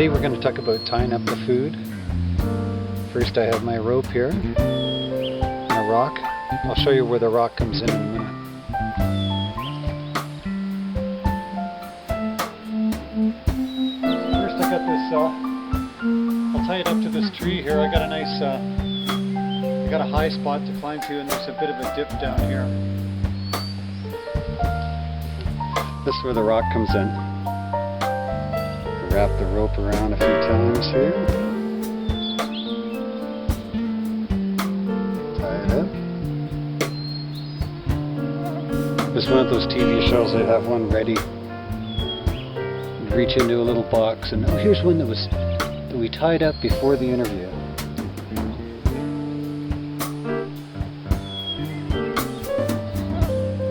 Today we're going to talk about tying up the food. First I have my rope here and a rock. I'll show you where the rock comes in a minute. First I got this, I'll tie it up to this tree here. I got a nice, I got a high spot to climb to, and there's a bit of a dip down here. This is where the rock comes in. Wrap the rope around a few times here. Tie it up. It's one of those TV shows that have one ready. You reach into a little box and, oh, here's one that we tied up before the interview.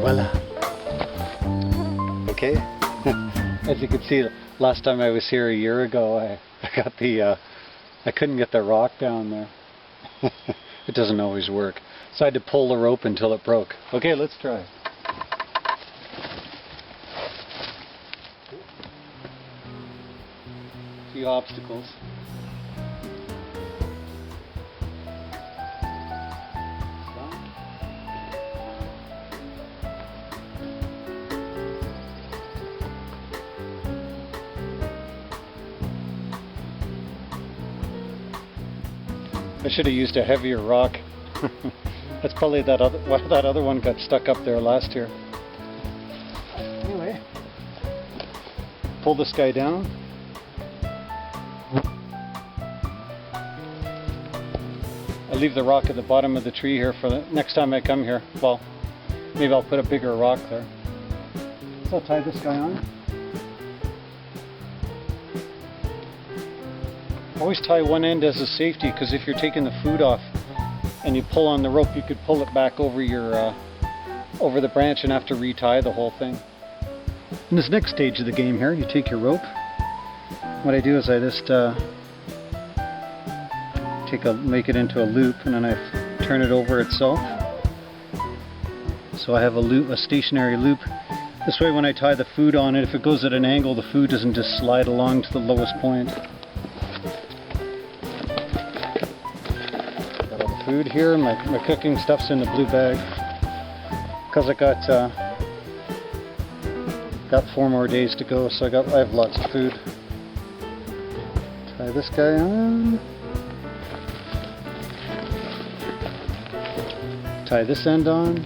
Voila. Okay. As you can see, last time I was here a year ago, I got the, I couldn't get the rock down there. It doesn't always work. So I had to pull the rope until it broke. Okay, let's try. A few obstacles. I should have used a heavier rock. That's probably why that other one got stuck up there last year. Anyway, pull this guy down. I leave the rock at the bottom of the tree here for the next time I come here. Well, maybe I'll put a bigger rock there. So I'll tie this guy on. Always tie one end as a safety, because if you're taking the food off and you pull on the rope, you could pull it back over your over the branch and have to retie the whole thing. In this next stage of the game here, you take your rope. What I do is I just make it into a loop, and then I turn it over itself. So I have a loop, a stationary loop. This way, when I tie the food on it, if it goes at an angle, the food doesn't just slide along to the lowest point. Food here, my cooking stuff's in the blue bag because I got 4 more days to go, so I have lots of food. Tie this guy on. Tie this end on.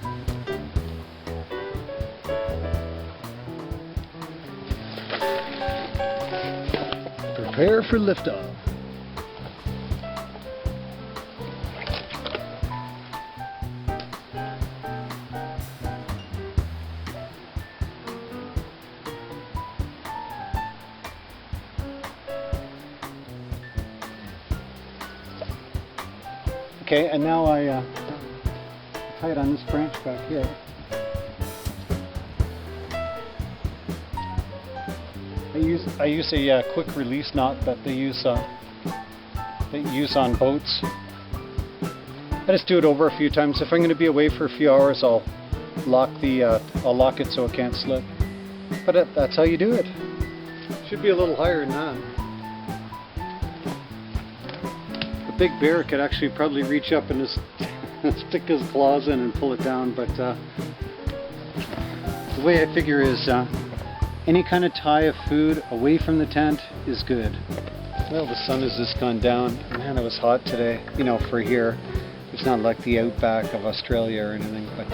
Prepare for liftoff. Okay, and now I tie it on this branch back here. I use a quick release knot that they use on boats. I just do it over a few times. If I'm going to be away for a few hours, I'll lock it so it can't slip. But that's how you do it. Should be a little higher than that. A big bear could actually probably reach up and just stick his claws in and pull it down, but the way I figure is any kind of tie of food away from the tent is good. Well, the sun has just gone down. Man, it was hot today, you know, for here. It's not like the outback of Australia or anything, but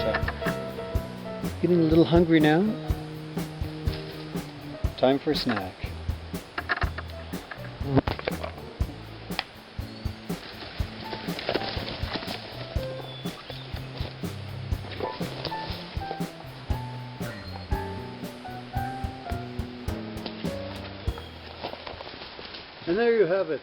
getting a little hungry now. Time for a snack. And there you have it.